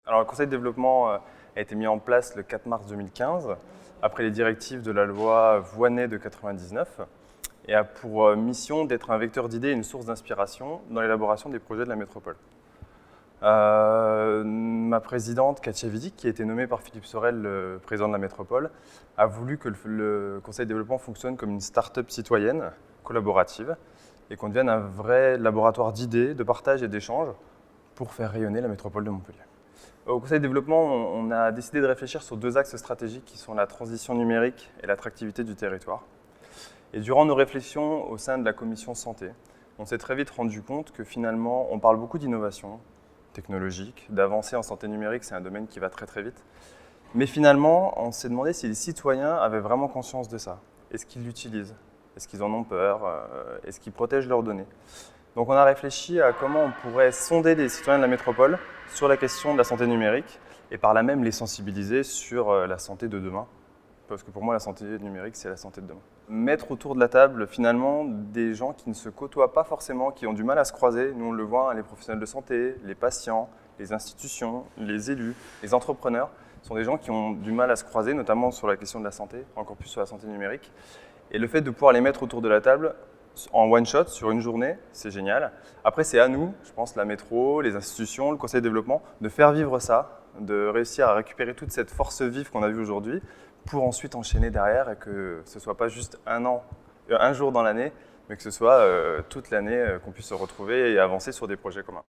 Alors, le conseil de développement a été mis en place le 4 mars 2015, après les directives de la loi Voynet de 1999, et a pour mission d'être un vecteur d'idées et une source d'inspiration dans l'élaboration des projets de la métropole. Ma présidente, Katia Vidic, qui a été nommée par Philippe Sorel, le président de la métropole, a voulu que le conseil de développement fonctionne comme une start-up citoyenne, collaborative, et qu'on devienne un vrai laboratoire d'idées, de partage et d'échange pour faire rayonner la métropole de Montpellier. Au conseil de développement, on a décidé de réfléchir sur deux axes stratégiques qui sont la transition numérique et l'attractivité du territoire. Et durant nos réflexions au sein de la commission santé, on s'est très vite rendu compte que finalement, on parle beaucoup d'innovation technologique, d'avancée en santé numérique, c'est un domaine qui va très très vite. Mais finalement, on s'est demandé si les citoyens avaient vraiment conscience de ça. Est-ce qu'ils l'utilisent? Est-ce qu'ils en ont peur? Est-ce qu'ils protègent leurs données? Donc on a réfléchi à comment on pourrait sonder les citoyens de la métropole sur la question de la santé numérique et par là même les sensibiliser sur la santé de demain. Parce que pour moi, la santé numérique, c'est la santé de demain. Mettre autour de la table, finalement, des gens qui ne se côtoient pas forcément, qui ont du mal à se croiser. Nous, on le voit, les professionnels de santé, les patients, les institutions, les élus, les entrepreneurs, sont des gens qui ont du mal à se croiser, notamment sur la question de la santé, encore plus sur la santé numérique. Et le fait de pouvoir les mettre autour de la table, en one-shot, sur une journée, c'est génial. Après, c'est à nous, je pense, la métro, les institutions, le conseil de développement, de faire vivre ça, de réussir à récupérer toute cette force vive qu'on a vue aujourd'hui, pour ensuite enchaîner derrière et que ce ne soit pas juste un jour dans l'année, mais que ce soit toute l'année qu'on puisse se retrouver et avancer sur des projets communs.